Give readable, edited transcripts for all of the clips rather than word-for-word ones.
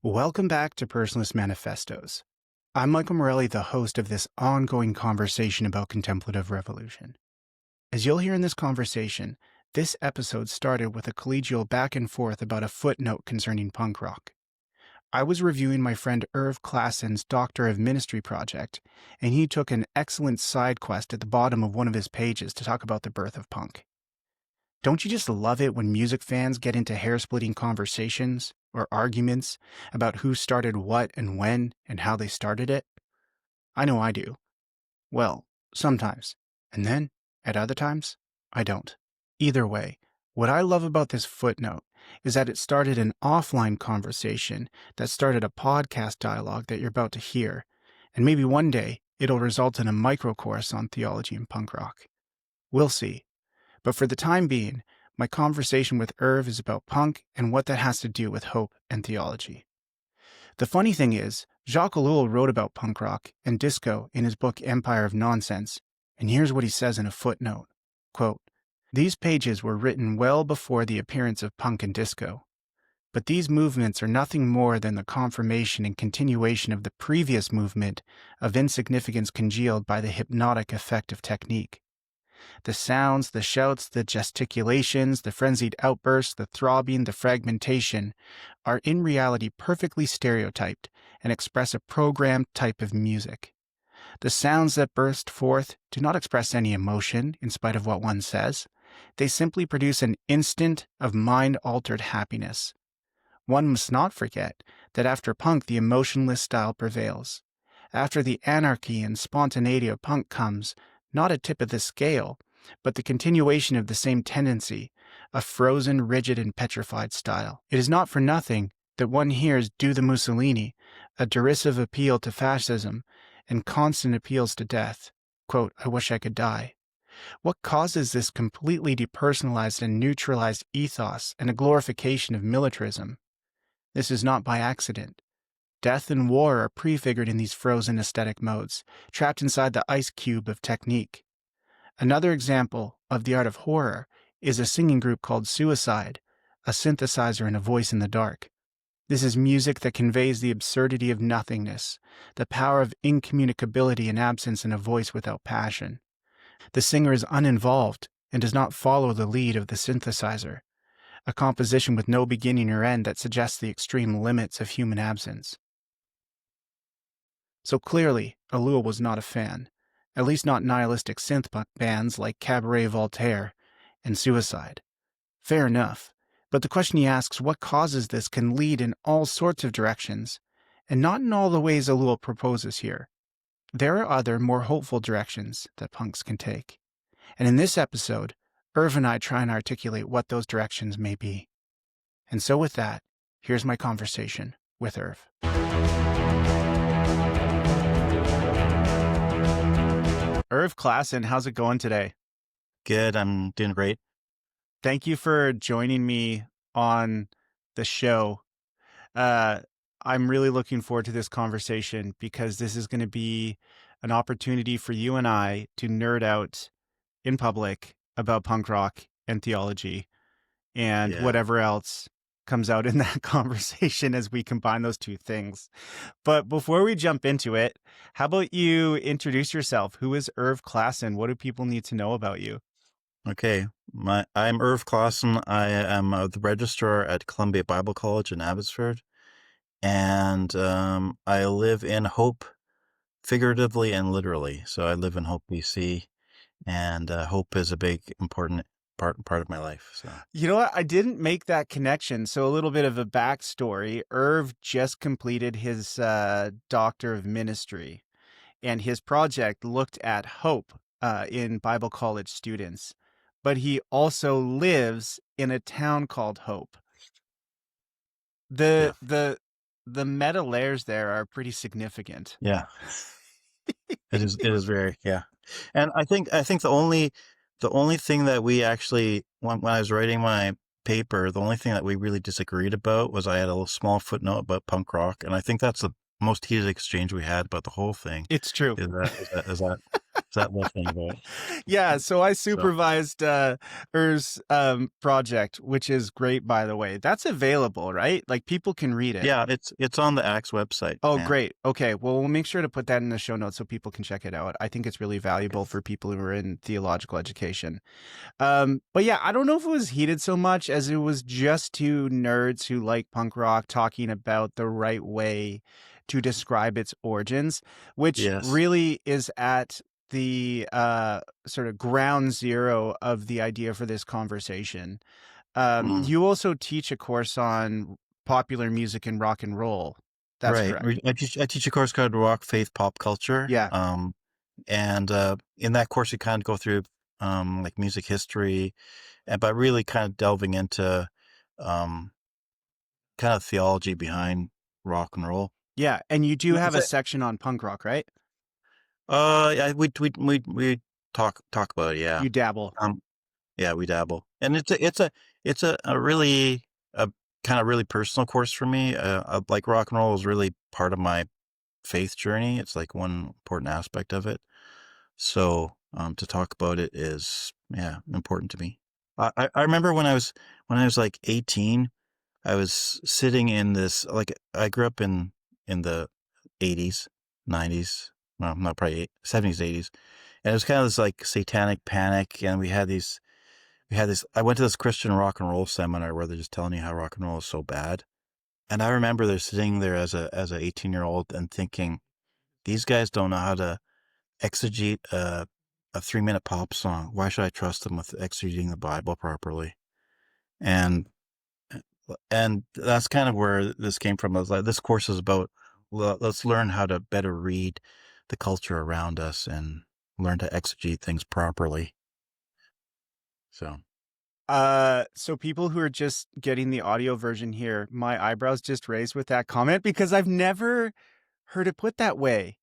Welcome back to Personalist Manifestos. I'm Michael Morelli, the host of this ongoing conversation about contemplative revolution. As you'll hear in this conversation, this episode started with a collegial back and forth about a footnote concerning punk rock. I was reviewing my friend Erv Klassen's Doctor of Ministry project, and he took an excellent side quest at the bottom of one of his pages to talk about the birth of punk. Don't you just love it when music fans get into hair-splitting conversations or arguments about who started what and when and how they started it? I know I do. Well, sometimes. And then, at other times, I don't. Either way, what I love about this footnote is that it started an offline conversation that started a podcast dialogue that you're about to hear, and maybe one day it'll result in a micro course on theology and punk rock. We'll see. But for the time being, my conversation with Erv is about punk and what that has to do with hope and theology. The funny thing is, Jacques Ellul wrote about punk rock and disco in his book Empire of Nonsense, and here's what he says in a footnote. Quote, "These pages were written well before the appearance of punk and disco, but these movements are nothing more than the confirmation and continuation of the previous movement of insignificance congealed by the hypnotic effect of technique. The sounds, the shouts, the gesticulations, the frenzied outbursts, the throbbing, the fragmentation are in reality perfectly stereotyped and express a programmed type of music. The sounds that burst forth do not express any emotion in spite of what one says. They simply produce an instant of mind-altered happiness. One must not forget that after punk the emotionless style prevails. After the anarchy and spontaneity of punk comes not a tip of the scale, but the continuation of the same tendency, a frozen, rigid, and petrified style. It is not for nothing that one hears Do the Mussolini, a derisive appeal to fascism, and constant appeals to death. Quote, I wish I could die. What causes this completely depersonalized and neutralized ethos and a glorification of militarism? This is not by accident. Death and war are prefigured in these frozen aesthetic modes, trapped inside the ice cube of technique. Another example of the art of horror is a singing group called Suicide, a synthesizer and a voice in the dark. This is music that conveys the absurdity of nothingness, the power of incommunicability and absence in a voice without passion. The singer is uninvolved and does not follow the lead of the synthesizer, a composition with no beginning or end that suggests the extreme limits of human absence. So clearly, Ellul was not a fan, at least not nihilistic synth punk bands like Cabaret Voltaire and Suicide. Fair enough, but the question he asks, what causes this, can lead in all sorts of directions, and not in all the ways Ellul proposes here. There are other, more hopeful directions that punks can take. And in this episode, Erv and I try and articulate what those directions may be. And so with that, here's my conversation with Erv. Erv Klassen, how's it going today? Good. I'm doing great. Thank you for joining me on the show. I'm really looking forward to this conversation because this is going to be an opportunity for you and I to nerd out in public about punk rock and theology and whatever else comes out in that conversation as we combine those two things. But before we jump into it, how about you introduce yourself? Who is Erv Klassen? What do people need to know about you? Okay. I'm Erv Klassen. I am the registrar at Columbia Bible College in Abbotsford. And I live in Hope, figuratively and literally. So I live in Hope, BC. And hope is a big, important part of my life. So you know what? I didn't make that connection. So a little bit of a backstory. Erv just completed his Doctor of Ministry, and his project looked at hope in Bible college students. But he also lives in a town called Hope. The meta layers there are pretty significant. Yeah. It is very, yeah. And I think the only thing that we actually, when I was writing my paper, the only thing that we really disagreed about was I had a little small footnote about punk rock, and I think that's the most heated exchange we had about the whole thing. It's true. Is that that whole thing, right? Yeah, so I So supervised Er's project, which is great, by the way. That's available, right? Like people can read it. yeah, it's on the Axe website, Oh, and great. Okay. Well, we'll make sure to put that in the show notes so people can check it out. I think it's really valuable for people who are in theological education. But yeah, I don't know if it was heated so much as it was just two nerds who like punk rock talking about the right way to describe its origins, which yes, really is at the sort of ground zero of the idea for this conversation. mm, You also teach a course on popular music and rock and roll. That's right. correct. I teach a course called Rock, Faith, Pop Culture, Yeah. and in that course you kind of go through like music history, and but really kind of delving into um, kind of theology behind rock and roll. Yeah. And you do No, have it's a a, section on punk rock, right? yeah, we talk about it, yeah. You dabble. Um, yeah, we dabble, and it's a really a kind of really personal course for me. Like rock and roll is really part of my faith journey. It's like one important aspect of it. So to talk about it is yeah important to me. I remember when I was like 18, I was sitting in this like I grew up in the 80s, 90s, well not probably 70s, 80s, and it was kind of this like satanic panic, and we had this. I went to this Christian rock and roll seminar where they're just telling you how rock and roll is so bad. And I remember they're sitting there as a 18-year-old and thinking, these guys don't know how to exegete a 3-minute pop song. Why should I trust them with exegeting the Bible properly? And and that's kind of where this came from. I was like, this course is about let's learn how to better read the culture around us and learn to exegete things properly. So So people who are just getting the audio version here, my eyebrows just raised with that comment because I've never heard it put that way,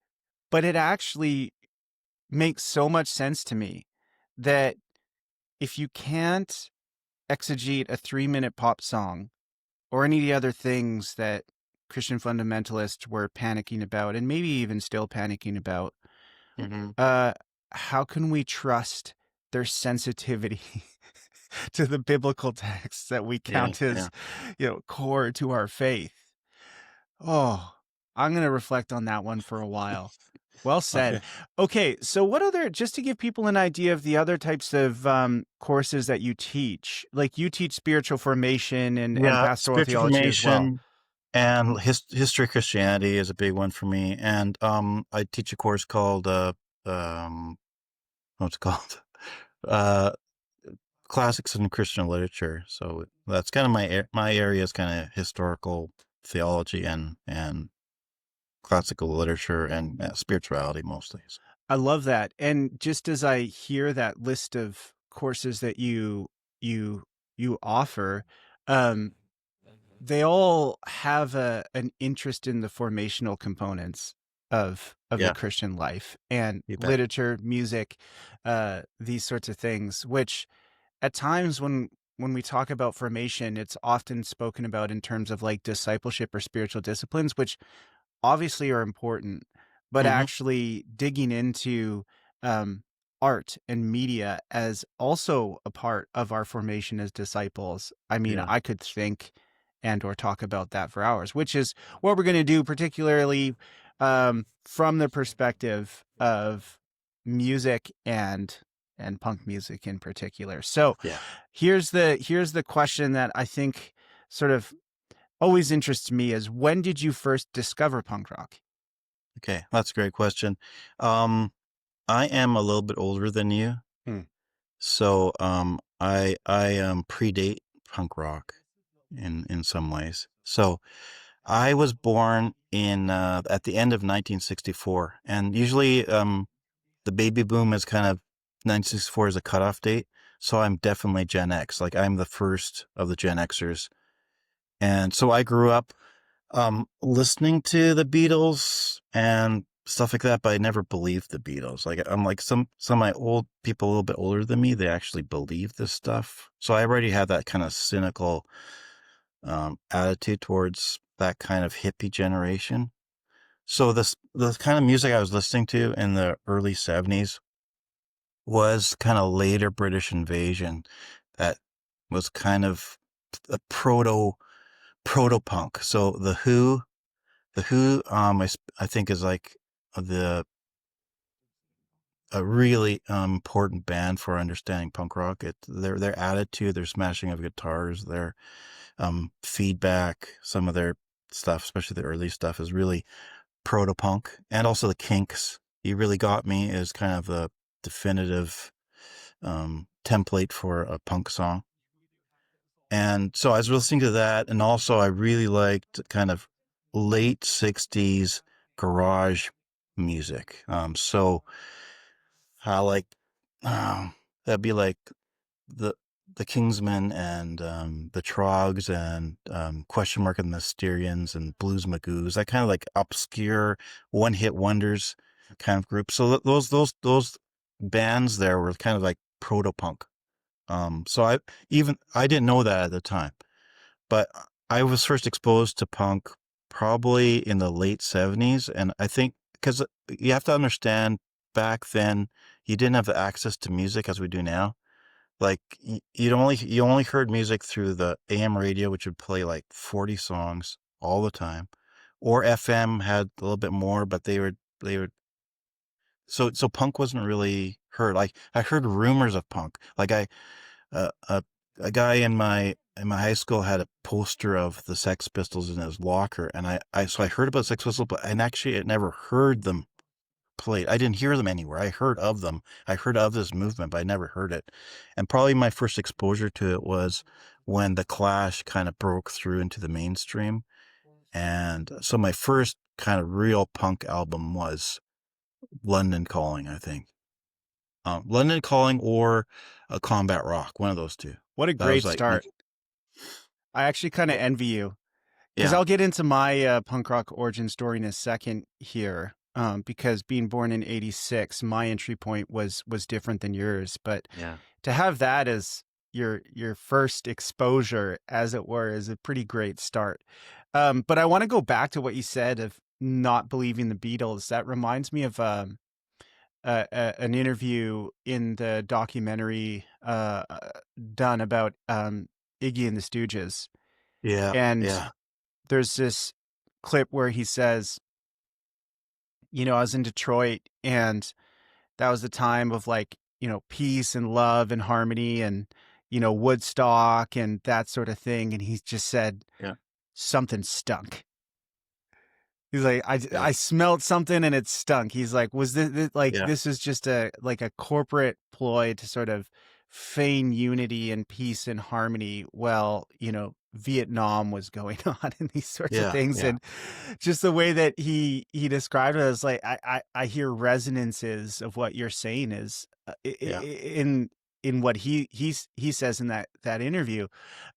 but it actually makes so much sense to me that if you can't exegete a 3-minute pop song or any of the other things that Christian fundamentalists were panicking about and maybe even still panicking about, hmm uh, how can we trust their sensitivity to the biblical texts that we yeah, count as, yeah. core to our faith? Oh, I'm going to reflect on that one for a while. Well said. Okay. Okay, so what other, just to give people an idea of the other types of courses that you teach, like you teach spiritual formation and Yeah, pastoral spiritual theology as well. formation and history of Christianity is a big one for me. And I teach a course called um, what's it called? Uh, Classics in Christian Literature. So that's kind of my area is kind of historical theology and classical literature and spirituality mostly. So, I love that. And just as I hear that list of courses that you you offer, um, they all have an interest in the formational components of the yeah, Christian life and you bet. literature, music, these sorts of things, which at times when we talk about formation, it's often spoken about in terms of like discipleship or spiritual disciplines, which obviously are important, but hmm actually digging into um, art and media as also a part of our formation as disciples. I mean, Yeah, I could think and or talk about that for hours, which is what we're going to do, particularly from the perspective of music and punk music in particular. So yeah. here's the question that I think sort of always interests me is when did you first discover punk rock? Okay, that's a great question. Um, I am a little bit older than you. Hmm. So, I predate punk rock in some ways. So, I was born in at the end of 1964, and usually the baby boom is kind of 1964 is a cutoff date. So I'm definitely Gen X. Like I'm the first of the Gen Xers, and so I grew up listening to the Beatles and stuff like that, but I never believed the Beatles. Like I'm like some of my old people a little bit older than me, they actually believe this stuff. So I already had that kind of cynical attitude towards that kind of hippie generation. So the kind of music I was listening to in the early 70s was kind of later British invasion that was kind of a proto punk. So I think is like the a really important band for understanding punk rock. Their attitude, their smashing of guitars, their feedback, some of their stuff, especially the early stuff, is really proto punk. And also the Kinks. You Really Got Me is kind of the definitive template for a punk song. And so I was listening to that, and also I really liked kind of late '60s garage music. So I like that'd be like the the Kingsmen and the Trogs and Question Mark and the Mysterians and Blues Magoos. That kind of like obscure one hit wonders kind of group. So those bands there were kind of like proto punk. So I didn't know that at the time, but I was first exposed to punk probably in the late '70s, and I think because you have to understand back then you didn't have the access to music as we do now. Like you only heard music through the AM radio, which would play like 40 songs all the time, or FM had a little bit more, but they were so punk wasn't really heard. Like I heard rumors of punk. Like uh, a a guy in my high school had a poster of the Sex Pistols in his locker, and I heard about Sex Pistols, but and actually I never heard them played. I didn't hear them anywhere. I heard of them. I heard of this movement, but I never heard it. And probably my first exposure to it was when the Clash kind of broke through into the mainstream. And so my first kind of real punk album was London Calling, I think. London Calling or Combat Rock, one of those two. What a That was great like my start. I actually kind of yeah, envy you because yeah, I'll get into my punk rock origin story in a second here. Because being born in '86, my entry point was different than yours. But yeah. to have that as your first exposure, as it were, is a pretty great start. But I want to go back to what you said of not believing the Beatles. That reminds me of an interview in the documentary done about Iggy and the Stooges. Yeah, And yeah, there's this clip where he says, I was in Detroit and that was the time of like, peace and love and harmony and, Woodstock and that sort of thing. And he just said, yeah, something stunk. He's like, yeah, I smelled something and it stunk. He's like, was this like yeah, this is just a corporate ploy to sort of feign unity and peace and harmony? Well, Vietnam was going on and these sorts of yeah, things, yeah, and just the way that he described it as like, I hear resonances of what you're saying is yeah, in what he says in that interview,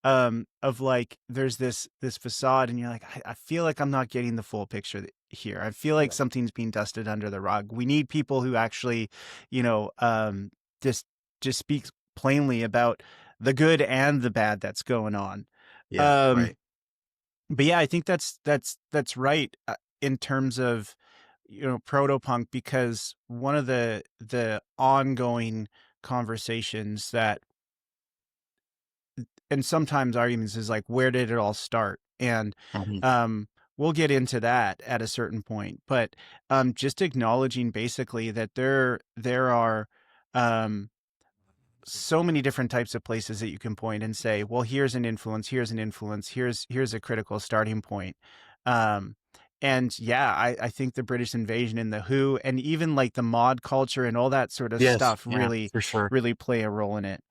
of like there's this facade and you're like, I feel like I'm not getting the full picture here. I feel like yeah, something's being dusted under the rug. We need people who actually, you know um just just speak plainly about the good and the bad that's going on. yeah, um right. but yeah, I think that's right, in terms of, proto punk, because one of the ongoing conversations that, and sometimes arguments, is like, where did it all start? And Mhm. um we'll get into that at a certain point, but just acknowledging basically that there are um so many different types of places that you can point and say, well, here's an influence, here's a critical starting point. Um, and yeah, I think the British invasion and the Who and even like the mod culture and all that sort of Yes, stuff yeah, really, for sure. really play a role in it.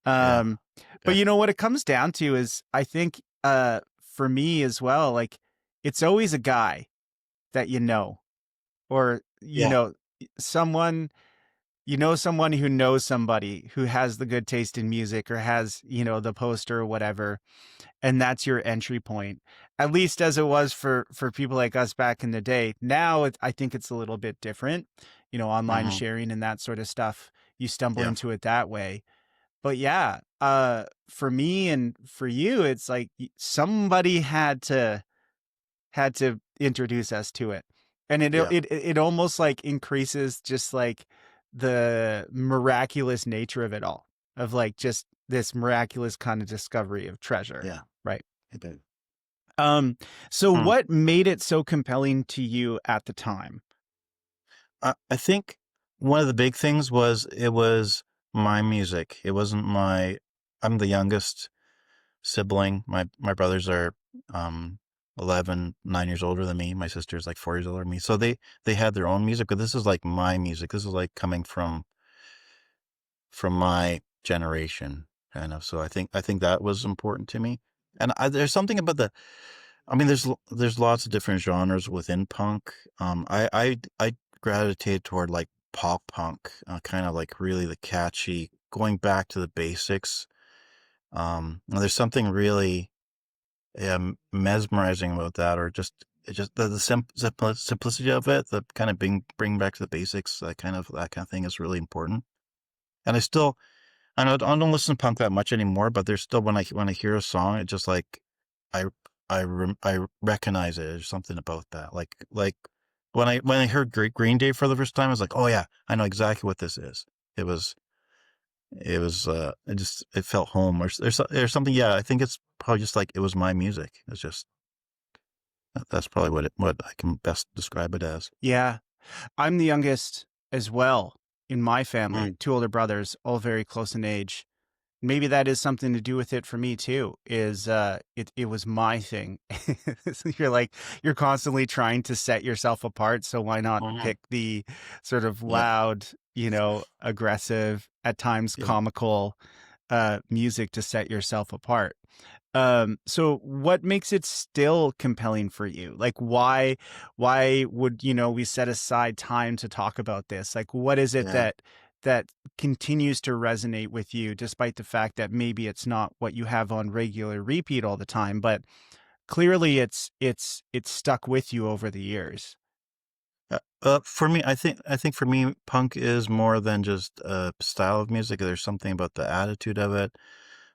Yeah, Um, but yeah, what it comes down to is, I think, for me as well, like, it's always a guy that or, yeah, someone, someone who knows somebody who has the good taste in music or has, the poster or whatever, and that's your entry point. At least as it was for people like us back in the day. Now I think it's a little bit different. Online mhm, sharing and that sort of stuff. You stumble yeah, into it that way. But yeah, for me and for you, it's like somebody had to introduce us to it. And yeah, it almost like increases just like the miraculous nature of it all, of like just this miraculous kind of discovery of treasure. Yeah, Right. it did. So Hmm. what made it so compelling to you at the time? I think one of the big things was it was my music. It wasn't my. I'm the youngest sibling. My brothers are 11, 9 years older than me. My sister's like 4 years older than me. So they had their own music, but this is like my music. This is like coming from my generation, kind of. So I think that was important to me. And there's something about the. I mean, there's lots of different genres within punk. I gravitate toward like pop punk, kind of like really the catchy, going back to the basics. And there's something really mesmerizing about that, or just the simplicity of it, the kind of bring back to the basics, that kind of thing is really important. And I don't listen to punk that much anymore, but there's still when I hear a song, it just like I I recognize it. There's something about that. Like when I heard Green Day for the first time, I was like, oh yeah, I know exactly what this is. It was it felt home. Or there's something. Yeah, I think it's probably just like it was my music. It's just that's probably what I can best describe it as. Yeah. I'm the youngest as well in my family, Mm. 2 older brothers, all very close in age. Maybe that is something to do with it for me too, is it was my thing. So you're constantly trying to set yourself apart, so why not Mhm. pick the sort of Yeah, loud, aggressive, at times yeah. comical music to set yourself apart. So what makes it still compelling for you? Like why would, we set aside time to talk about this? Like what is it Yeah. that continues to resonate with you despite the fact that maybe it's not what you have on regular repeat all the time, but clearly it's stuck with you over the years. For me, I think for me, punk is more than just a style of music. There's something about the attitude of it,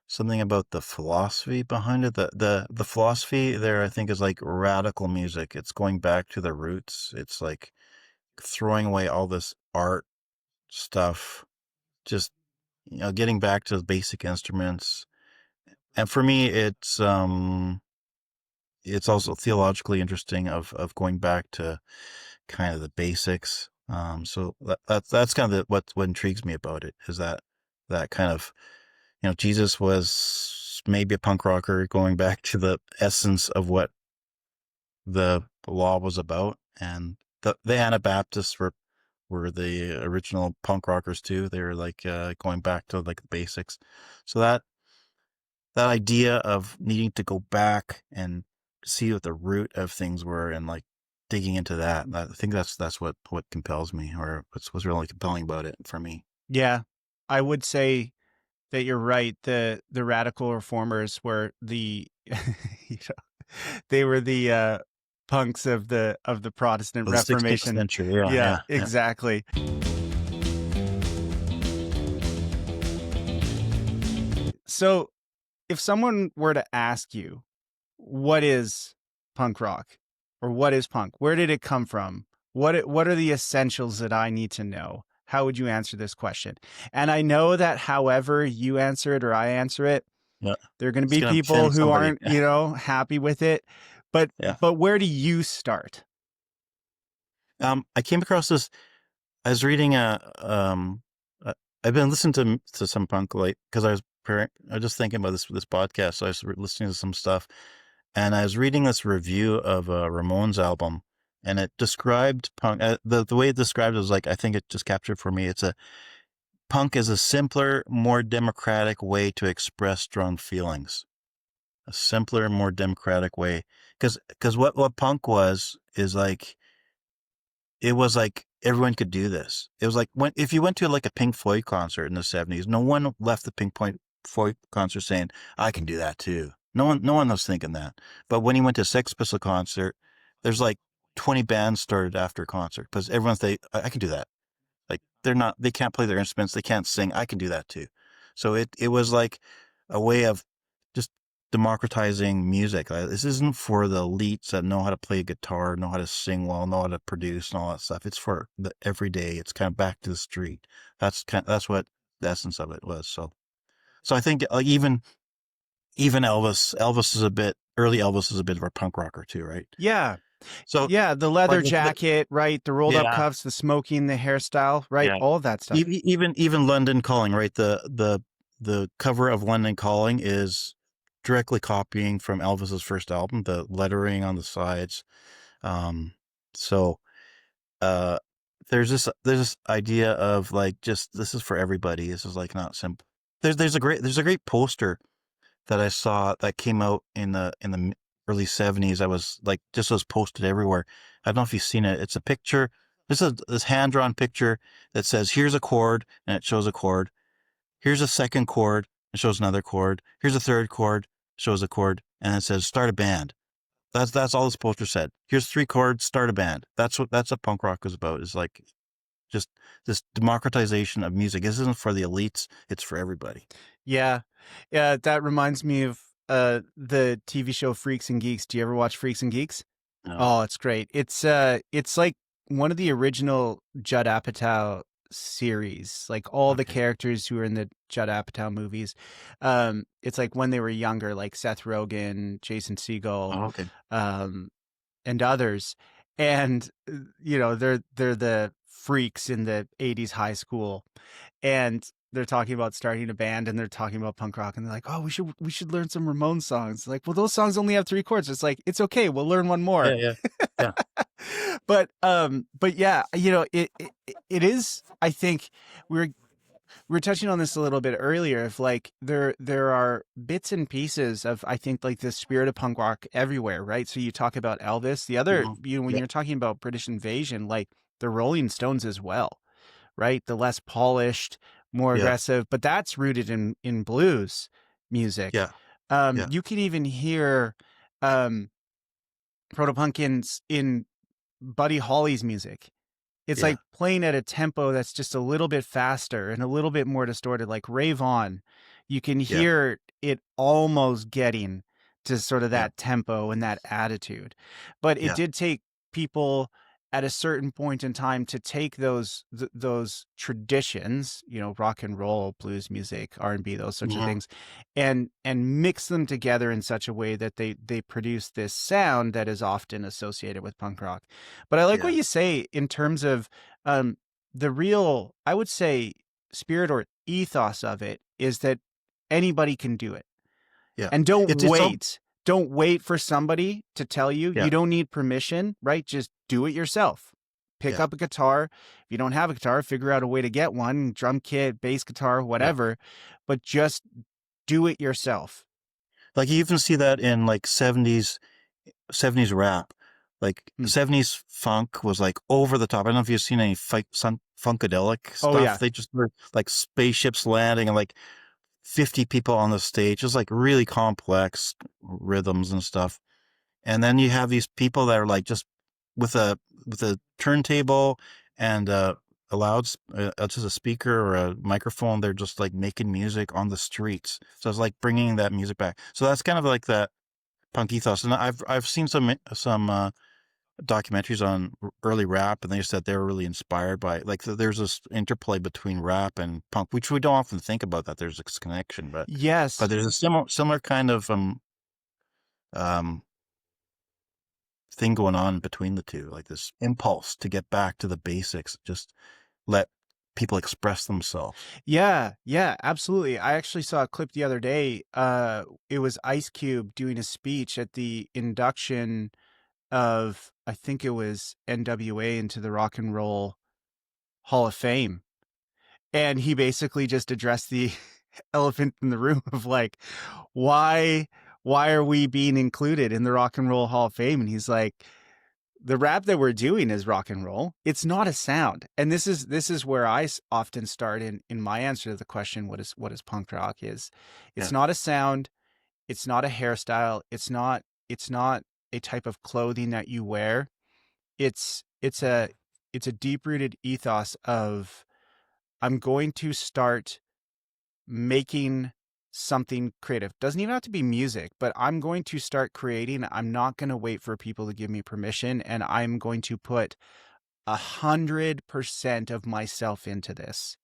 something about the philosophy behind it. The philosophy there, I think, is like radical music. It's going back to the roots. It's like throwing away all this art stuff, just getting back to the basic instruments. And for me, it's also theologically interesting of going back to kind of the basics. So that's kind of what intrigues me about it is that kind of Jesus was maybe a punk rocker going back to the essence of what the law was about, and the Anabaptists were the original punk rockers too. They were like going back to like the basics. So that idea of needing to go back and see what the root of things were and like digging into that. I think that's what compels me, or what's really compelling about it for me. Yeah. I would say that you're right. The radical reformers were the they were the punks of the Protestant For the 16th Reformation. century, yeah, Yeah, yeah, yeah. exactly. So, if someone were to ask you, what is punk rock or what is punk? Where did it come from? What are the essentials that I need to know? How would you answer this question? And I know that however you answer it or I answer it, Yeah. there are going to It's be gonna people offend who somebody. aren't, happy with it. But Yeah. but where do you start? I came across this. I was reading I've been listening to some punk like because I was just thinking about this podcast. So I was listening to some stuff, and I was reading this review of a Ramones album, and it described punk. The way it described it was like I think it just captured for me. It's a punk is a simpler, more democratic way to express strong feelings. A simpler, more democratic way, because what punk was is like it was like everyone could do this. It was like if you went to like a Pink Floyd concert in the 70s, no one left the Floyd concert saying, I can do that too. No one was thinking that. But when you went to a Sex Pistol concert, there's like 20 bands started after a concert because everyone's I can do that. Like they can't play their instruments, they can't sing. I can do that too. So it was like a way of just democratizing music. This isn't for the elites that know how to play guitar, know how to sing well, know how to produce and all that stuff. It's for the everyday. It's kind of back to the street. That's what the essence of it was. So I think like even Elvis is a bit early. Elvis is a bit of a punk rocker too, right? Yeah. So Yeah, the leather like jacket, right? The rolled up yeah, cuffs, the smoking, the hairstyle, right? yeah. All of that stuff. Even London Calling, right? The cover of London Calling is directly copying from Elvis's first album, the lettering on the sides. Um, so uh, there's this idea of like just this is for everybody. This is like not simple. There's a great poster that I saw that came out in the early 70s. I was like just was posted everywhere. I don't know if you've seen it. It's a picture. This is this hand drawn picture that says here's a chord and it shows a chord. Here's a second chord. It shows another chord. Here's a third chord. Shows a chord, and it says start a band. That's all this poster said. Here's 3 chords. Start a band. That's what punk rock is about. Is like just this democratization of music. This isn't for the elites. It's for everybody. Yeah. Yeah, that reminds me of the TV show Freaks and Geeks. Do you ever watch Freaks and Geeks? No. Oh, it's great. It's like one of the original Judd Apatow series. Like all the Okay. characters who are in the Judd Apatow movies. It's like when they were younger, like Seth Rogen, Jason Segel, Oh, okay. um, and others. And they're the freaks in the 80s high school, and they're talking about starting a band, and they're talking about punk rock, and they're like, "Oh, we should learn some Ramones songs." Like, well, those songs only have 3 chords. It's like, it's okay, we'll learn one more. Yeah, yeah, yeah. But yeah, it is. I think we were touching on this a little bit earlier. If like there are bits and pieces of, I think, like the spirit of punk rock everywhere, right? So you talk about Elvis. The other, Hmm. when Yeah, you're talking about British Invasion, like the Rolling Stones as well, right? The less polished, more yeah, aggressive, but that's rooted in blues music. yeah, yeah, You can even hear um, proto-punk in Buddy Holly's music. It's yeah, like playing at a tempo that's just a little bit faster and a little bit more distorted, like Rave On. You can yeah, hear it almost getting to sort of yeah, that tempo and that attitude. But it yeah, did take people at a certain point in time to take those traditions, rock and roll, blues music, R&B, those sorts of hmm, things, and mix them together in such a way that they produce this sound that is often associated with punk rock. But I like what yeah, you say in terms of um, the real, I would say, spirit or ethos of it is that anybody can do it. yeah. And don't It's all wait. Don't wait for somebody to tell you. You yeah, don't need permission, right? Just do it yourself. Pick yeah, up a guitar. If you don't have a guitar, figure out a way to get one, drum kit, bass guitar, yeah. whatever, but just do it yourself. Like you even see that in like 70s rap. Like Hmm. 70s funk was like over the top. I don't know if you've seen any funkadelic Oh, stuff. yeah. They just were like spaceships landing and like 50 people on the stage. Just like really complex rhythms and stuff. And then you have these people that are like just with a turntable and just a speaker or a microphone. They're just like making music on the streets. So it's like bringing that music back. So that's kind of like that punk ethos. And I've seen some documentaries on early rap, and they said they were really inspired by like there's this interplay between rap and punk, which we don't often think about that there's this connection, but Yes. there's a similar kind of um thing going on between the two, like this impulse to get back to the basics, just let people express themselves. Yeah, yeah, absolutely. I actually saw a clip the other day. It was Ice Cube doing a speech at the induction of, I think it was NWA into the Rock and Roll Hall of Fame. And he basically just addressed the elephant in the room of like, why why are we being included in the Rock and Roll Hall of Fame? And he's like, the rap that we're doing is rock and roll. It's not a sound. And this is where I often start in my answer to the question, what is punk rock is. It's Yeah, not a sound, it's not a hairstyle, it's not a type of clothing that you wear. It's a deep-rooted ethos of, I'm going to start making something creative. Doesn't even have to be music, but I'm going to start creating. I'm not going to wait for people to give me permission, and I'm going to put 100% of myself into this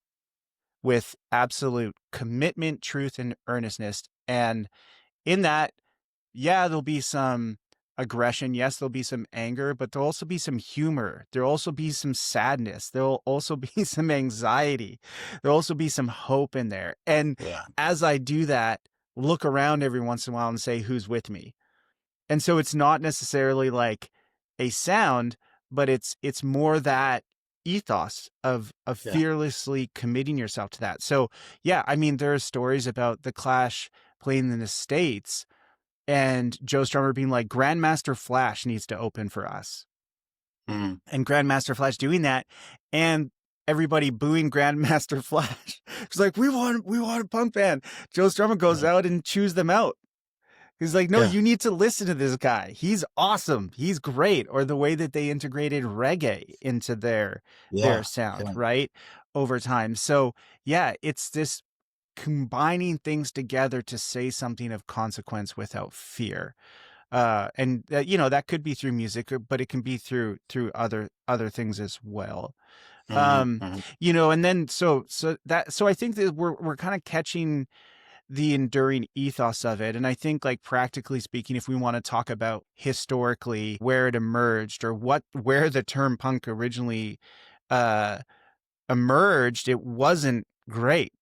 with absolute commitment, truth, and earnestness. And in that, yeah, there'll be some aggression. Yes, there'll be some anger, but there'll also be some humor. There'll also be some sadness. There'll also be some anxiety. There'll also be some hope in there. And Yeah. as I do that, look around every once in a while and say, who's with me? And so it's not necessarily like a sound, but it's more that ethos of Yeah. fearlessly committing yourself to that. So yeah, I mean, there are stories about the Clash playing in the States and Joe Strummer being like, Grandmaster Flash needs to open for us. Mm. And Grandmaster Flash doing that, and everybody booing Grandmaster Flash. It's like, we want a punk band. Joe Strummer goes Right. out and chews them out. He's like, no, Yeah. you need to listen to this guy. He's awesome. He's great. Or the way that they integrated reggae into their Yeah. sound, Yeah. right? Over time. So yeah, it's this combining things together to say something of consequence without fear. And you know, that could be through music, but it can be through other things as well. Mhm. Mhm. You know, and then so I think that we're kind of catching the enduring ethos of it. And I think, like, practically speaking, if we want to talk about historically where it emerged or where the term punk originally uh emerged, it wasn't great.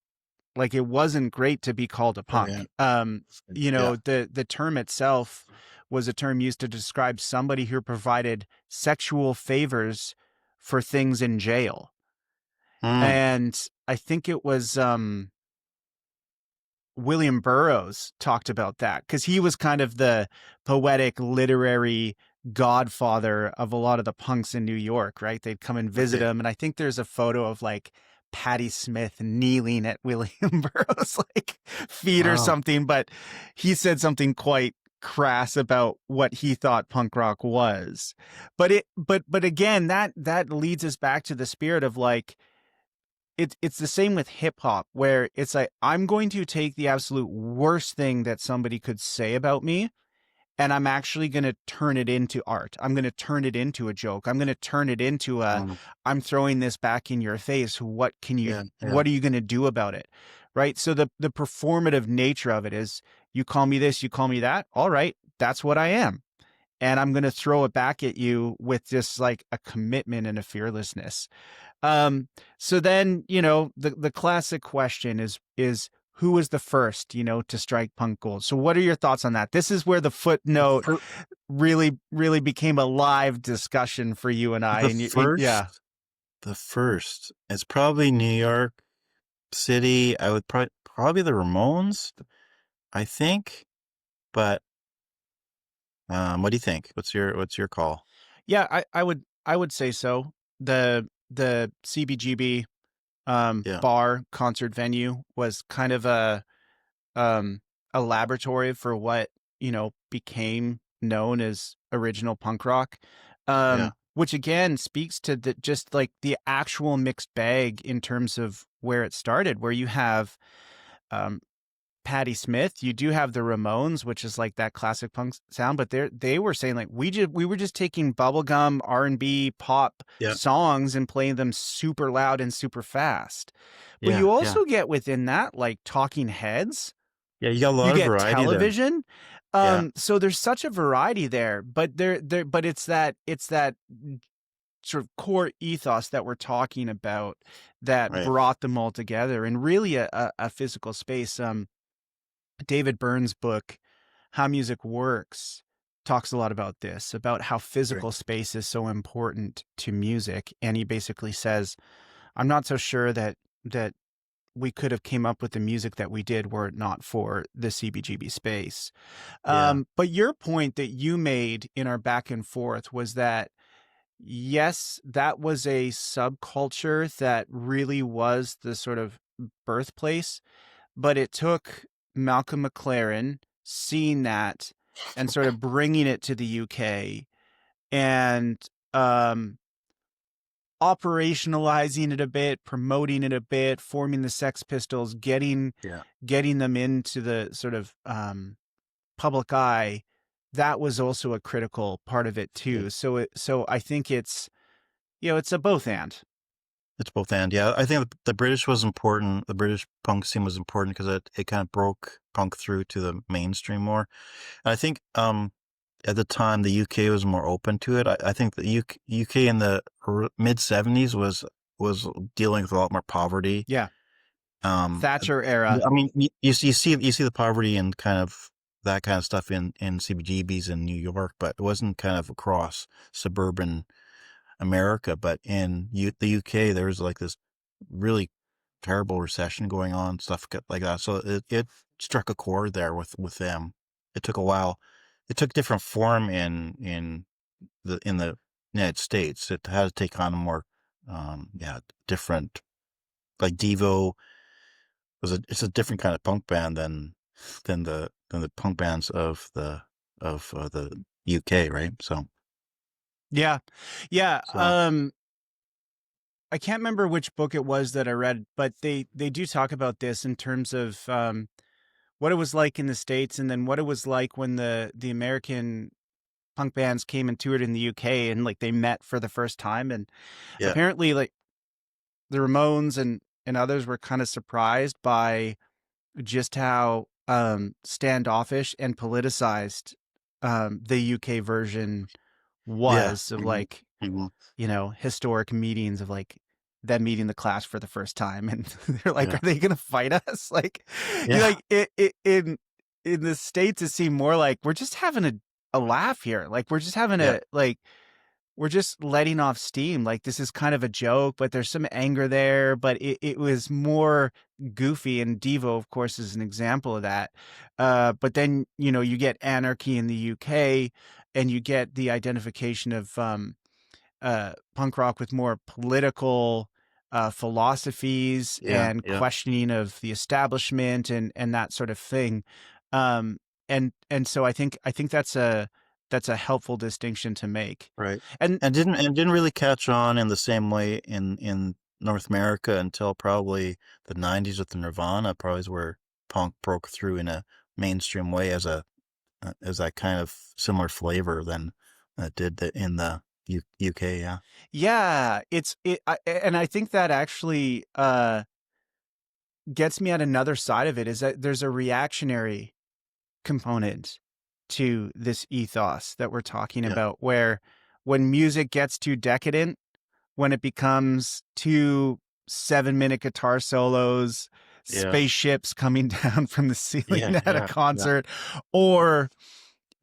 Like, it wasn't great to be called a Oh, yeah. punk. You Yeah. know, the term itself was a term used to describe somebody who provided sexual favors for things in jail. Mm. And I think it was William Burroughs talked about that because he was kind of the poetic, literary godfather of a lot of the punks in New York, right? They'd come and visit Okay. him. And I think there's a photo of like Patti Smith kneeling at William Burroughs' like feet or Wow. something. But he said something quite crass about what he thought punk rock was. But again, that leads us back to the spirit of like, it's the same with hip hop, where it's like, I'm going to take the absolute worst thing that somebody could say about me, and I'm actually going to turn it into art. I'm going to turn it into a joke. I'm going to turn it into Mm. I'm throwing this back in your face. Yeah. Yeah. What are you going to do about it? Right. So the performative nature of it is, you call me this, you call me that. All right. That's what I am. And I'm going to throw it back at you with just like a commitment and a fearlessness. So then, you know, the classic question is who was the first, you know, to strike punk gold? So what are your thoughts on that? This is where the The footnote fir really became a live discussion for you and I. the And yeah. first the first, it's probably New York City. I would probably the Ramones, I think. But, what do you think? What's your call? Yeah, I would say so. The CBGB Yeah. bar concert venue was kind of um a laboratory for what, you know, became known as original punk rock. Yeah. Which again speaks to the just like the actual mixed bag in terms of where it started, where you have um Patti Smith, you do have the Ramones, which is like that classic punk sound, but they were saying like, we were just taking bubblegum R&B pop Yeah. songs and playing them super loud and super fast. But Yeah. you Yeah. also get within that like Talking Heads, Yeah, you got a you lot of get variety there. Television. Yeah. So there's such a variety there, but but it's that sort of core ethos that we're talking about that Right. brought them all together and really a physical space. David Byrne's book, How Music Works, talks a lot about this, about how Right. physical space is so important to music. And he basically says, I'm not so sure that we could have came up with the music that we did were it not for the CBGB space. Yeah. But your point that you made in our back and forth was that, yes, that was a subculture that really was the sort of birthplace, but it took Malcolm McLaren seeing that and sort of bringing it to the UK and um, operationalizing it a bit, promoting it a bit, forming the Sex Pistols, Yeah. getting them into the sort of public eye. That was also a critical part of it Yeah. too. So I think it's, it's a both and. It's both and. Yeah, I think the British was important. The British punk scene was important because it kind of broke punk through to the mainstream more. And I think at the time the UK was more open to it. I think the UK in the mid '70s was dealing with a lot more poverty. Yeah. Um, Thatcher era. I mean, you see the poverty and kind of that kind of stuff in CBGBs in New York, but it wasn't kind of across suburban America. But in the UK, there was like this really terrible recession going on, stuff like that. So it struck a chord there with them. It took a while. It took different form in the United States. It had to take on a more different, like Devo it's a different kind of punk band than the punk bands of the UK, right? So Yeah. Yeah. so I can't remember which book it was that I read, but they do talk about this in terms of what it was like in the States, and then what it was like when the American punk bands came and toured in the UK, and like they met for the first time. And yeah, apparently like the Ramones and others were kind of surprised by just how standoffish and politicized the UK version yeah, was, of like, mhm, historic meetings of like them meeting the Clash for the first time, and they're like, yeah, "Are they gonna fight us?" Like, yeah, in the States, it seemed more like we're just having a laugh here. Like we're just having yeah, we're just letting off steam. Like this is kind of a joke, but there's some anger there. But it was more goofy, and Devo, of course, is an example of that. But then you get anarchy in the UK, and you get the identification of punk rock with more political philosophies yeah, and yeah, questioning of the establishment and that sort of thing. Um, and so I think that's a helpful distinction to make. right. And And didn't really catch on in the same way in North America until probably the '90s with the Nirvana. Probably is where punk broke through in a mainstream way as that kind of similar flavor than it did in the UK. Yeah, yeah, and I think that actually gets me at another side of it, is that there's a reactionary component to this ethos that we're talking yeah, about, where when music gets too decadent, when it becomes too 7-minute guitar solos, yeah, spaceships coming down from the ceiling yeah, at a yeah, yeah, concert, or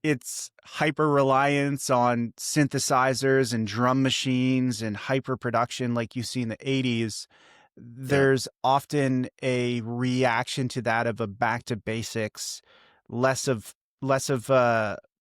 it's hyper reliance on synthesizers and drum machines and hyper production like you see in the 80s. yeah, There's often a reaction to that of a back to basics, less of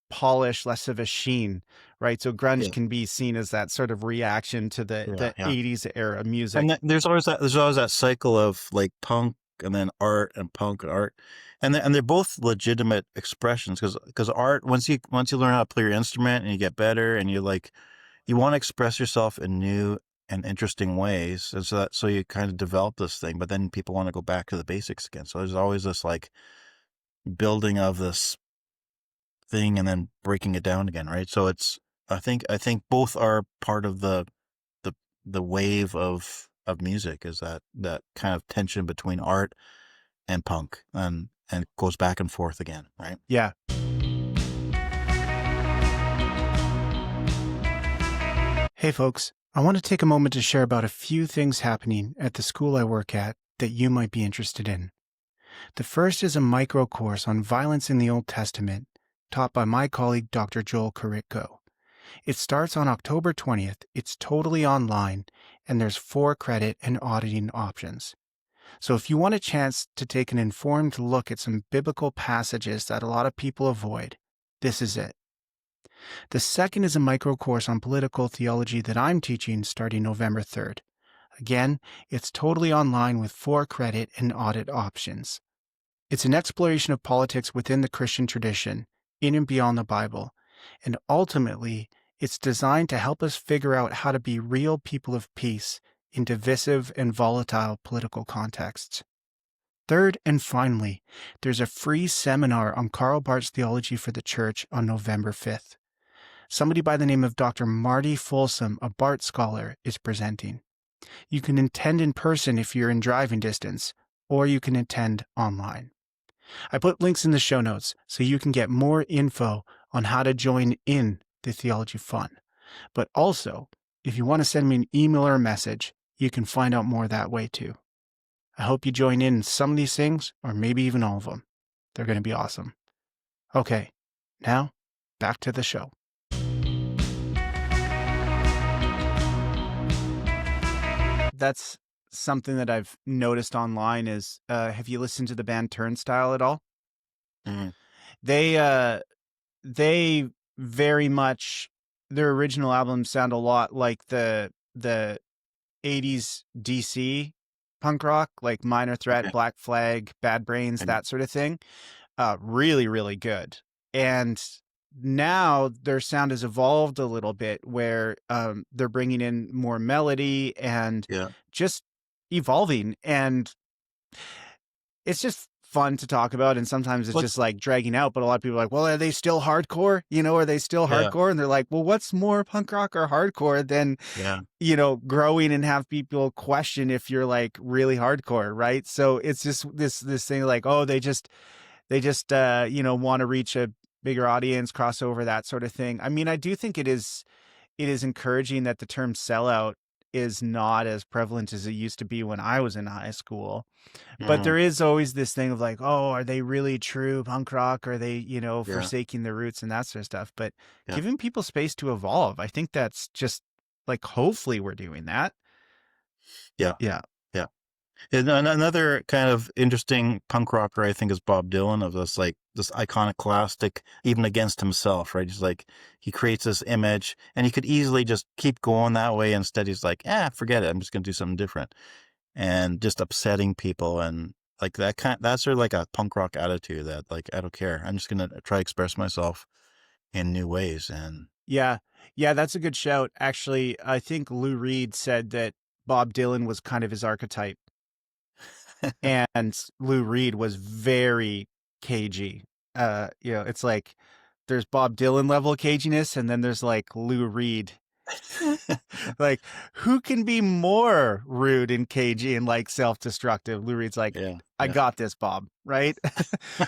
polish, less of a sheen, right? So grunge yeah, can be seen as that sort of reaction to the yeah, the yeah. 80s era music. And there's always that cycle of like punk and then art and punk and art, and they're both legitimate expressions because art once you learn how to play your instrument and you get better and you want to express yourself in new and interesting ways, and so you kind of develop this thing, but then people want to go back to the basics again. So there's always this like building of this thing and then breaking it down again, right? So I think both are part of the the wave of music, is that kind of tension between art and punk, and goes back and forth again, right? Yeah. Hey folks, I want to take a moment to share about a few things happening at the school I work at that you might be interested in. The first is a micro course on violence in the Old Testament, taught by my colleague Dr. Joel Karitko. It starts on October 20th, it's totally online, and there's 4 credit and auditing options. So if you want a chance to take an informed look at some biblical passages that a lot of people avoid, this is it. The second is a micro course on political theology that I'm teaching starting November 3rd. Again, it's totally online with 4 credit and audit options. It's an exploration of politics within the Christian tradition, in and beyond the Bible, and ultimately, It's designed to help us figure out how to be real people of peace in divisive and volatile political contexts. Third, and finally, there's a free seminar on Karl Barth's Theology for the Church on November 5th. Somebody by the name of Dr. Marty Folsom, a Barth scholar, is presenting. You can attend in person if you're in driving distance, or you can attend online. I put links in the show notes so you can get more info on how to join in the theology fun. But also, if you want to send me an email or a message, you can find out more that way too. I hope you join in some of these things, or maybe even all of them. They're going to be awesome. Okay, now back to the show. That's something that I've noticed online is, have you listened to the band Turnstile at all? Mhm. They very much, their original albums sound a lot like the 80s DC punk rock, like Minor Threat, Okay. Black Flag, Bad Brains, And that sort of thing. Really, really good. And now their sound has evolved a little bit where they're bringing in more melody and yeah, just evolving. And it's just fun to talk about. And sometimes it's just what's like dragging out. But a lot of people are like, well, are they still hardcore? Are they still yeah, hardcore? And they're like, well, what's more punk rock or hardcore than yeah, growing and have people question if you're like really hardcore, right? So it's just this thing like, oh, they just want to reach a bigger audience, crossover, that sort of thing. I mean, I do think it is encouraging that the term sellout is not as prevalent as it used to be when I was in high school. But mhm, there is always this thing of like, oh, are they really true punk rock? Are they, yeah, forsaking their roots and that sort of stuff? But yeah, giving people space to evolve, I think that's just like, hopefully we're doing that. yeah, Yeah. yeah. And another kind of interesting punk rocker, I think, is Bob Dylan, of this like this iconoclastic, even against himself, right? He's like he creates this image, and he could easily just keep going that way. Instead, he's like, forget it. I'm just gonna do something different, and just upsetting people, and like that's sort of like a punk rock attitude that like I don't care. I'm just gonna try to express myself in new ways, and Yeah. Yeah, that's a good shout. Actually, I think Lou Reed said that Bob Dylan was kind of his archetype. And Lou Reed was very cagey. It's like there's Bob Dylan level caginess, and then there's like Lou Reed. Like, who can be more rude and cagey and like self-destructive? Lou Reed's like, yeah, I yeah, got this, Bob, right?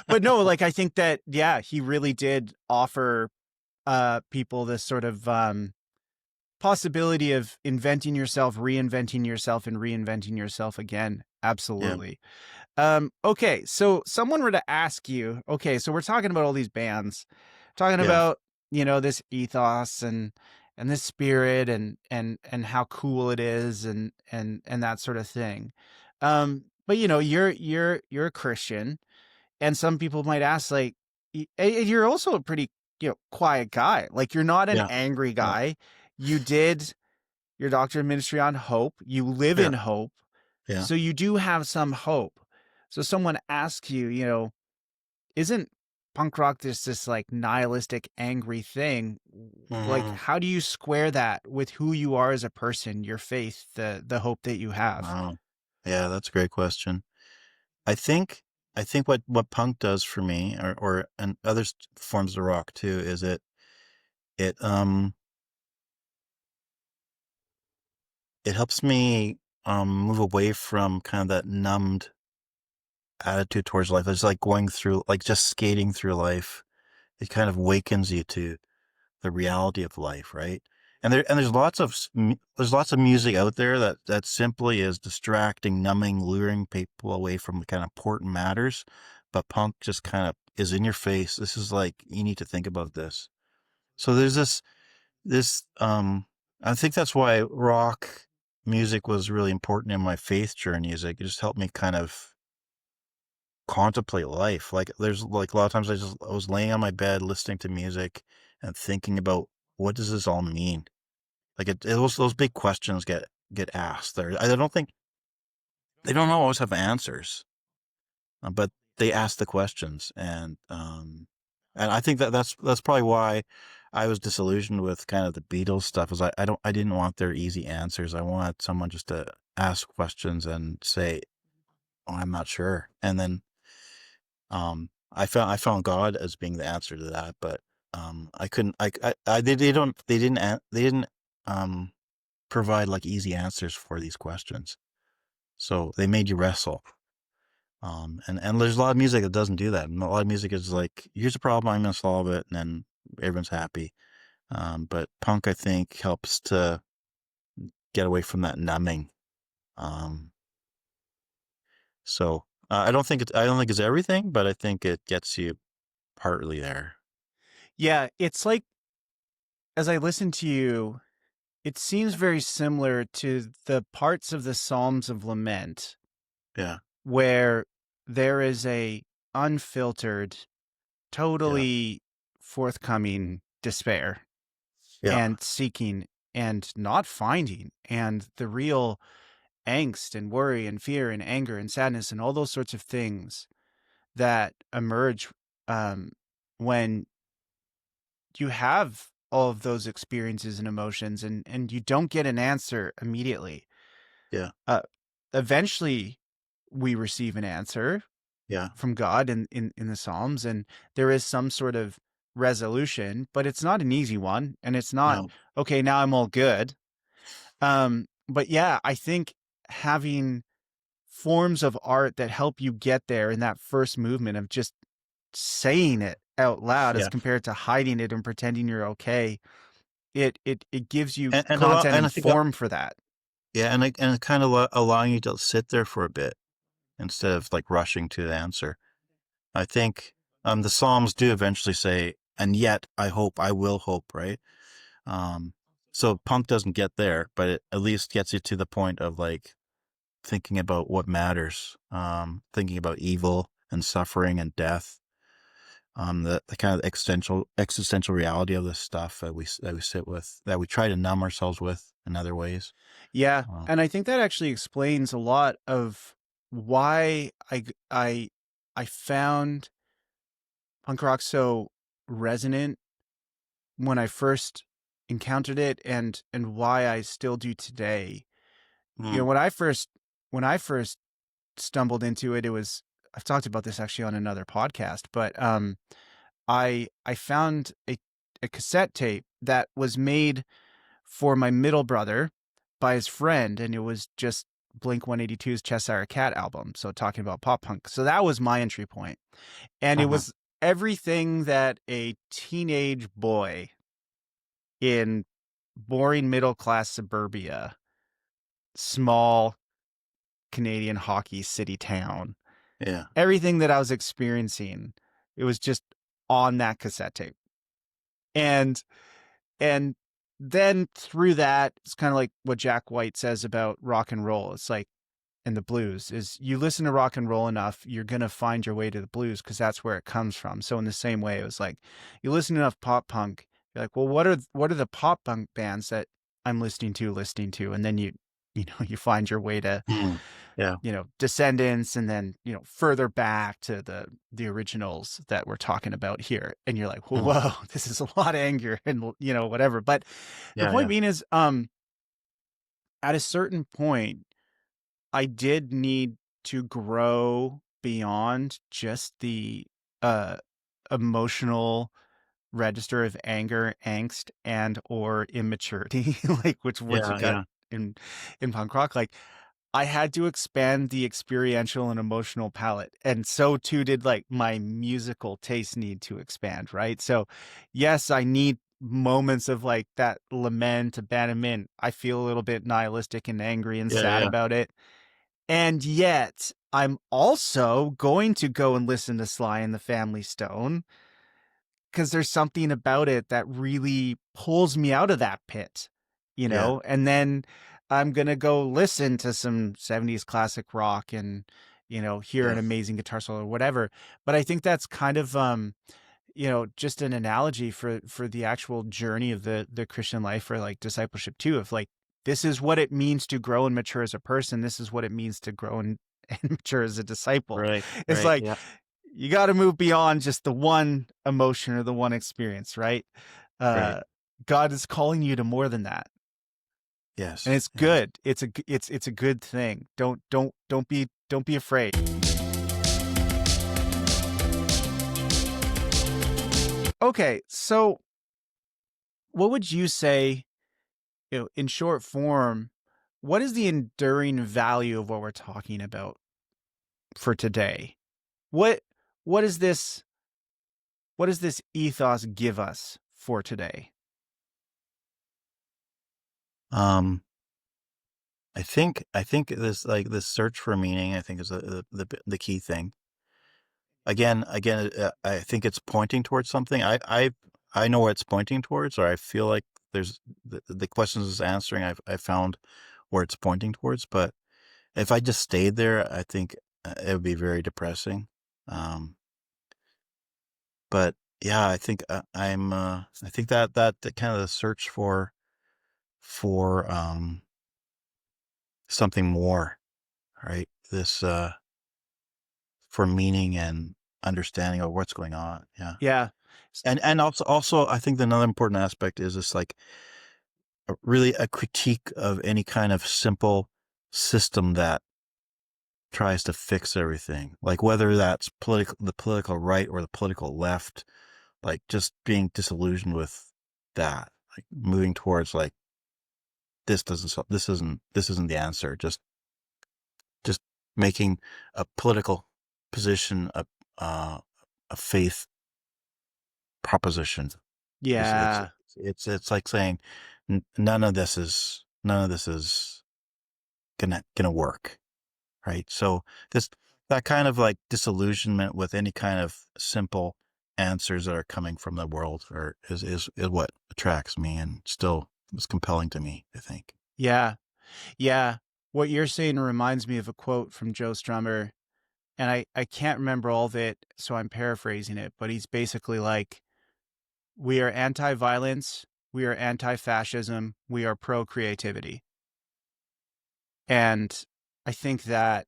But no, like I think that yeah, he really did offer people this sort of possibility of inventing yourself, reinventing yourself, and reinventing yourself again. yeah, Absolutely. Okay, so someone were to ask you, okay, so we're talking about all these bands, talking yeah, about, this ethos and this spirit and how cool it is and that sort of thing. But you're a Christian, and some people might ask like and you're also a pretty, quiet guy. Like you're not an yeah, angry yeah, guy. You did your doctorate of ministry on hope. You live yeah, in hope. yeah. So you do have some hope. So someone asks you, isn't punk rock just this like nihilistic, angry thing? Like, Mhm. how do you square that with who you are as a person, your faith, the hope that you have? Wow. Yeah, that's a great question. I think I think what punk does for me, or and other forms of rock too, is it it helps me move away from kind of that numbed attitude towards life. It's like going through, like just skating through life. It kind of wakens you to the reality of life, right? And there's there's lots of music out there that simply is distracting, numbing, luring people away from the kind of important matters. But punk just kind of is in your face. This is like, you need to think about this. So there's this I think that's why rock music was really important in my faith journey. Is it just helped me kind of contemplate life. Like there's like a lot of times I was laying on my bed listening to music and thinking about, what does this all mean? Like it was those big questions get asked there. I don't think they don't always have answers, but they ask the questions, and I think that's probably why I was disillusioned with kind of the Beatles stuff. Was I didn't want their easy answers. I wanted someone just to ask questions and say, "Oh, I'm not sure," and then I found God as being the answer to that, but I couldn't. They didn't um provide like easy answers for these questions, so they made you wrestle. And there's a lot of music that doesn't do that. And a lot of music is like, here's a problem, I'm gonna solve it, and then everyone's happy. But punk, I think, helps to get away from that numbing. Um, so I don't think it's everything, but I think it gets you partly there. Yeah, it's like as I listen to you, it seems very similar to the parts of the Psalms of Lament Yeah, where there is a unfiltered, yeah, totally forthcoming despair yeah, and seeking and not finding, and the real angst and worry and fear and anger and sadness and all those sorts of things that emerge um, when you have all of those experiences and emotions, and you don't get an answer immediately. yeah, Uh, Eventually, we receive an answer yeah. from God in the Psalms, and there is some sort of resolution, but it's not an easy one, and it's not, No, okay, now I'm all good. But yeah, I think having forms of art that help you get there in that first movement of just saying it out loud as yeah, compared to hiding it and pretending you're okay, it gives you and content I and think form for that. yeah, and kind of allowing you to sit there for a bit instead of like rushing to the answer. I think the Psalms do eventually say, "And yet I hope, I will hope," right? Um, so punk doesn't get there, but it at least gets you to the point of like thinking about what matters, thinking about evil and suffering and death, the kind of existential reality of this stuff that we sit with, that we try to numb ourselves with in other ways. Yeah, Uh, and I think that actually explains a lot of why I found punk rock so resonant when I first encountered it, and why I still do today. You know, mm, when I first stumbled into it, it was, I've talked about this actually on another podcast, but I found a cassette tape that was made for my middle brother by his friend, and it was just Blink 182's Cheshire Cat album. So talking about pop punk. So that was my entry point. And it uh-huh, was everything that a teenage boy in boring middle class suburbia, small Canadian hockey city town, yeah, everything that I was experiencing, it was just on that cassette tape. And and then through that, it's kind of like what Jack White says about rock and roll. It's like, and the blues is, you listen to rock and roll enough, you're going to find your way to the blues because that's where it comes from. So in the same way, it was like, you listen to enough pop punk, you're like, well, what are the pop punk bands that I'm listening to? And then you find your way to, mm, yeah, Descendants, and then, further back to the originals that we're talking about here. And you're like, mm, whoa, this is a lot of anger and, whatever. But the yeah, point yeah, being is, at a certain point, I did need to grow beyond just the uh emotional register of anger, angst, and or immaturity, like which what you yeah, got yeah, in punk rock. Like I had to expand the experiential and emotional palette. And so too did like my musical taste need to expand, right? So yes, I need moments of like that lament, abandonment. I feel a little bit nihilistic and angry and yeah, sad yeah, about it. And yet, I'm also going to go and listen to Sly and the Family Stone because there's something about it that really pulls me out of that pit, yeah, And then I'm going to go listen to some 70s classic rock and, hear yeah, an amazing guitar solo or whatever. But I think that's kind of, just an analogy for the actual journey of the Christian life, or like discipleship too, of like, this is what it means to grow and mature as a person. This is what it means to grow and mature as a disciple. right, It's right, like yeah, you got to move beyond just the one emotion or the one experience, right? Right. God is calling you to more than that, and Yes. it's Yes. good. It's a good thing. Don't be afraid. Okay, so what would you say, in short form, what is the enduring value of what we're talking about for today? What what is this what does this ethos give us for today? Um, I think this like this search for meaning, I think is the key thing. Again, I think it's pointing towards something. I know what it's pointing towards, or I feel like there's the questions it's answering. I found where it's pointing towards, but if I just stayed there, I think it would be very depressing. Um, but yeah, I think I think that kind of the search for something more, right? This for meaning and understanding of what's going on. Yeah. Yeah. And also I think another important aspect is this like really a critique of any kind of simple system that tries to fix everything. Like whether that's the political right or the political left, like just being disillusioned with that, like moving towards like this isn't the answer. Just making a political position uh, a faith proposition. Yeah. It's like saying none of this is gonna work, right? So this that kind of like disillusionment with any kind of simple answers that are coming from the world is what attracts me and still is compelling to me, I think. Yeah. Yeah. What you're saying reminds me of a quote from Joe Strummer, and I can't remember all of it, so I'm paraphrasing it, but he's basically like, we are anti-violence, we are anti-fascism, we are pro-creativity. And I think that,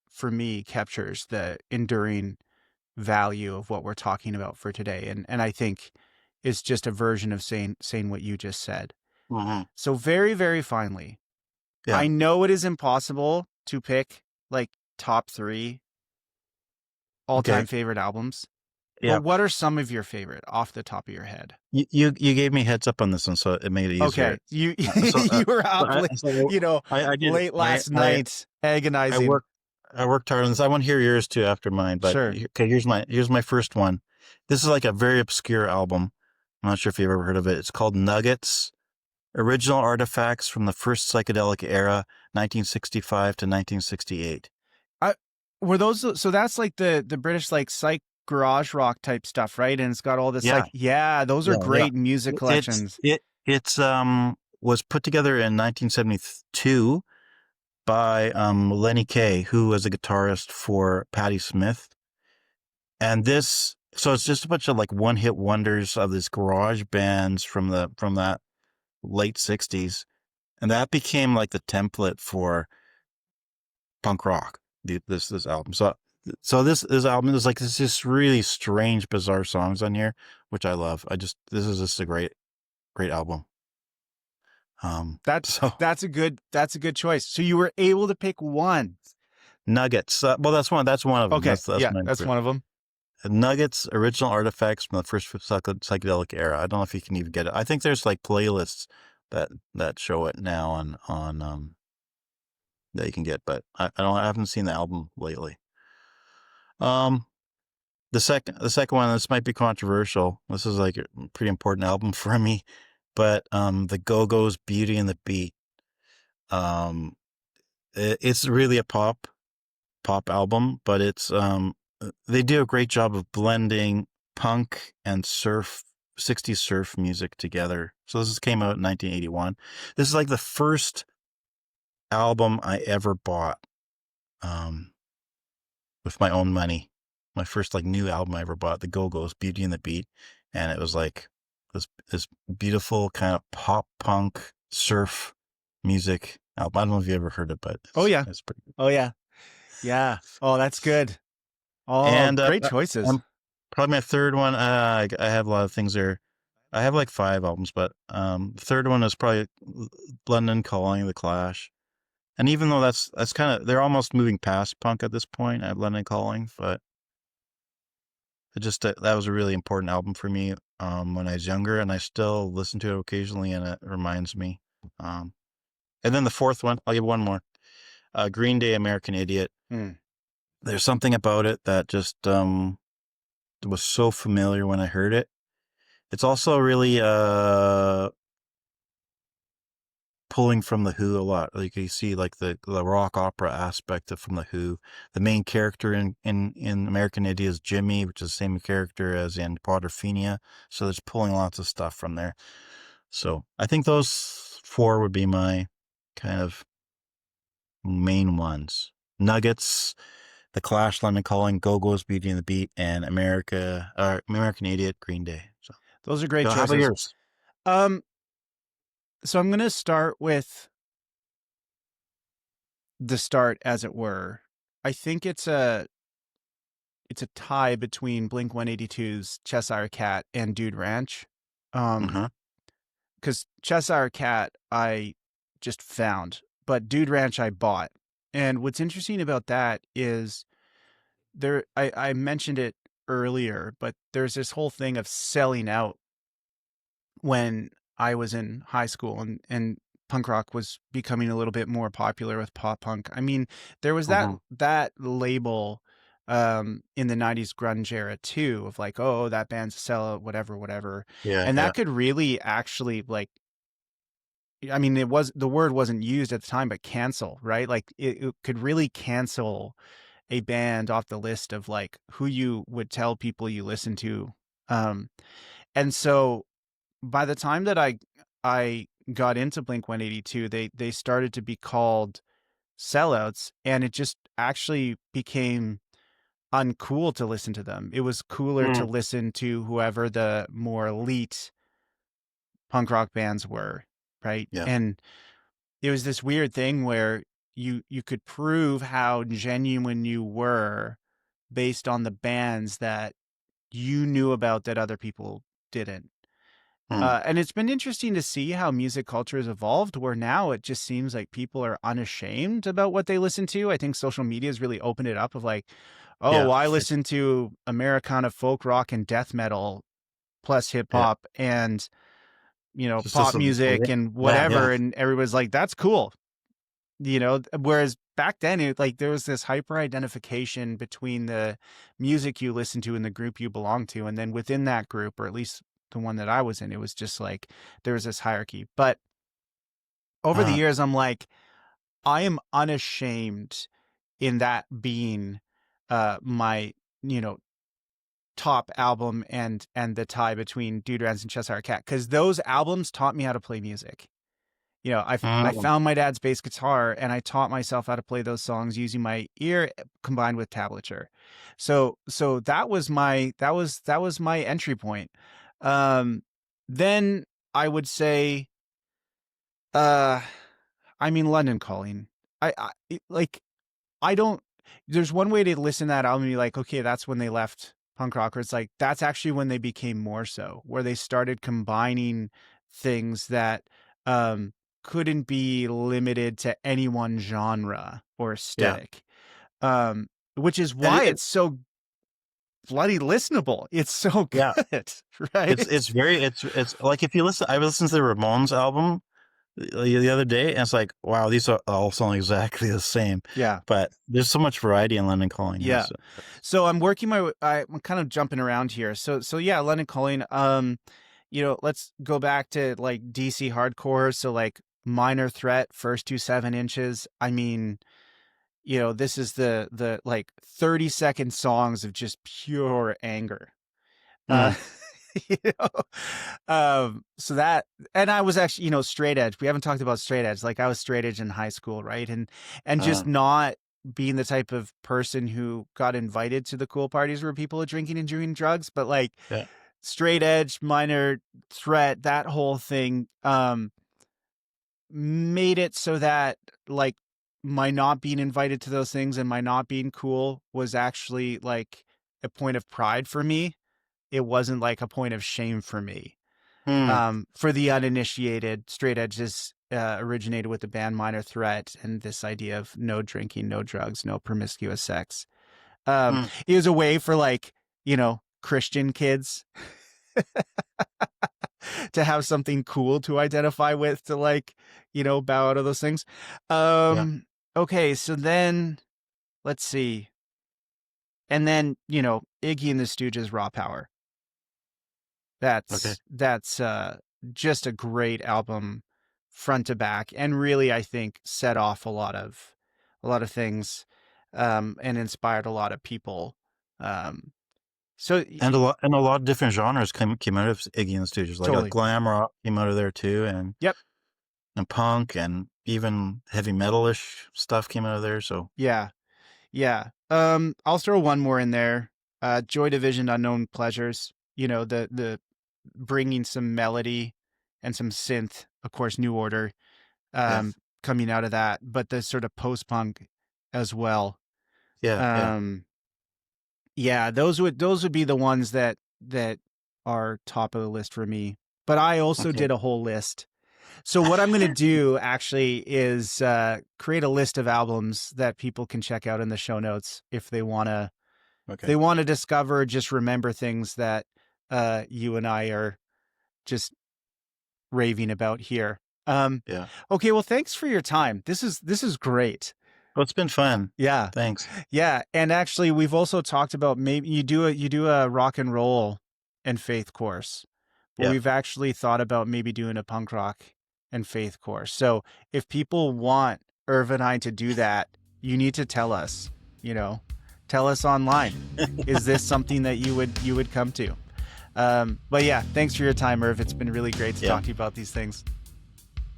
for me, captures the enduring value of what we're talking about for today. And I think is just a version of saying what you just said. Hmm. So very, very finally, Yeah. I know it is impossible to pick like top 3 all-time Okay. favorite albums, but Yeah. what are some of your favorite off the top of your head? You gave me heads up on this one, so it made it easier. Okay, you So you were up I, so I did late last I night I agonizing. worked I worked hard on this. I want to hear yours too after mine, but Sure. okay, here's my first one. This is like a very obscure album. I'm not sure if you've ever heard of it. It's called Nuggets: Original Artifacts from the First Psychedelic Era, 1965 to 1968. I were those so that's like the British like psych garage rock type stuff, right? And it's got all this Yeah, like yeah, those are yeah. great music collections. It's was put together in 1972 by Lenny Kaye, who was a guitarist for Patti Smith. And so it's just a bunch of like one hit wonders of these garage bands from that late 60s. And that became like the template for punk rock, this album. So this album is like this just really strange, bizarre songs on here, which I love. This is just a great album. That So that's a good choice. So you were able to pick one. Nuggets. Well, that's one of them. Okay, That's yeah, my that's one of them. Nuggets, original artifacts from the first psychedelic era. I don't know if you can even get it. I think there's like playlists that show it now on that you can get, but I haven't seen the album lately. Um, the second one, this might be controversial. This is like a pretty important album for me, but the Go-Go's Beauty and the Beat. Um, it's really a pop album, but it's they do a great job of blending punk and 60s surf music together. So came out in 1981. This is like the first album I ever bought um with my own money. My first like new album I ever bought, the Go-Go's Beauty and the Beat, and it was like this beautiful kind of pop punk surf music album. I don't know if you ever heard it, but Oh yeah. it's pretty good. Oh yeah. Yeah. Oh, that's good. Oh, And great choices. probably my third one. I have a lot of things there. I have like 5 albums, but, the 3rd one is probably L London Calling, The Clash. And even though that's kinda they're almost moving past punk at this point at London Calling, but it just that was a really important album for me, when I was younger, and I still listen to it occasionally, and it reminds me. Um, and then the 4th one, I'll give one more, Green Day, American Idiot. Mm. There's something about it that just, was so familiar when I heard it. It's also really, pulling from The Who a lot. Like, you see, like, the rock opera aspect of from The Who. The main character in American Idiot is Jimmy, which is the same character as in Quadrophenia, so there's pulling lots of stuff from there. So, I think those 4 would be my kind of main ones. Nuggets, The Clash, London Calling, Go-Go's, Beauty and the Beat, and American Idiot, Green Day. So, Those are great how about choices. yours? Um, so I'm going to start with the start, as it were. I think it's a tie between Blink 182's Cheshire Cat and Dude Ranch. Uh-huh. Because Cheshire Cat I just found, but Dude Ranch I bought. And what's interesting about that is I mentioned it earlier, but there's this whole thing of selling out when I was in high school, and punk rock was becoming a little bit more popular with pop punk. I mean, there was Mhm. that label in the 90s grunge era too, of like, oh, that band's a sellout, whatever, whatever. Yeah, And yeah. that could really actually, like, I mean, the word wasn't used at the time, but cancel, right? Like it could really cancel a band off the list of like who you would tell people you listen to. Um, and so by the time that I got into Blink 182, they started to be called sellouts, and it just actually became uncool to listen to them. It was cooler to Mm, listen to whoever the more elite punk rock bands were, right? yeah. And it was this weird thing where you could prove how genuine you were based on the bands that you knew about that other people didn't. Mm, And it's been interesting to see how music culture has evolved, where now it just seems like people are unashamed about what they listen to. I think social media has really opened it up of like, oh, yeah. well, I It's listen to Americana folk rock and death metal plus hip yeah. hop and, Just pop this music and yeah, yeah. whatever. And everybody's like, that's cool. Whereas back then there was this hyper identification between the music you listen to and the group you belong to. And then within that group, or at least the one that I was in, it was just like there was this hierarchy. But over the Uh, years, I'm like, I am unashamed in that being my, you know, top album and the tie between Dude Ranch and Cheshire Cat. Because those albums taught me how to play music. I mm, found my dad's bass guitar and I taught myself how to play those songs using my ear combined with tablature. So that was my entry point. Um, then I would say, uh, I mean, London Calling. Like, I don't. There's one way to listen to that album and be like, okay, that's when they left punk rock. Or it's like that's actually when they became more so, where they started combining things that um, couldn't be limited to any one genre or yeah. aesthetic. Um, which is And why it's so bloody listenable. It's so yeah, good, right? it's very it's like if you listen I listened to the Ramones album the other day, and it's like, wow, these are all sound exactly the same, Yeah. but there's so much variety in London Calling. Yeah. So I'm working I'm kind of jumping around here. So yeah, London Calling. Let's go back to like DC hardcore. So like Minor Threat, first 2 7 inches. I mean, this is the like 30-second songs of just pure anger. Uh, Mm, you know, so that, and I was actually, straight edge. We haven't talked about straight edge. Like I was straight edge in high school, right? And just uh, not being the type of person who got invited to the cool parties where people are drinking and doing drugs, but like yeah. straight edge, Minor Threat, that whole thing, made it so that like my not being invited to those things and my not being cool was actually like a point of pride for me. It wasn't like a point of shame for me. For the uninitiated, straight edge is originated with the band Minor Threat and this idea of no drinking, no drugs, no promiscuous sex. It was a way for, like, Christian kids to have something cool to identify with, to, like, bow out of those things. Yeah. Okay, so then let's see. And then, Iggy and the Stooges' Raw Power. Okay. That's just a great album front to back, and really, I think, set off a lot of things, and inspired a lot of people. So And a lot of different genres came out of Iggy and the Stooges. Like totally. glam rock came out of there too, and Yep. punk, and even heavy metal-ish stuff came out of there. So Yeah. Yeah. I'll throw one more in there. Joy Division, Unknown Pleasures. The bringing some melody and some synth, of course, New Order, yes, coming out of that, but the sort of post-punk as well. yeah. Yeah, those would be the ones that are top of the list for me. But I also Okay. did a whole list. So what I'm going to do actually is create a list of albums that people can check out in the show notes if they want to Okay. discover, just remember things that you and I are just raving about here. Yeah. Okay, well, thanks for your time. This is great. Well, it's been fun. Yeah. Thanks. Yeah, and actually, we've also talked about maybe you do a rock and roll and faith course, but Yeah. we've actually thought about maybe doing a punk rock and faith course. So if people want Erv and I to do that, you need to tell us. Tell us online. Is this something that you would come to? But yeah, thanks for your time, Erv. It's been really great to talk to you about these things.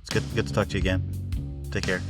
It's good to talk to you again. Take care.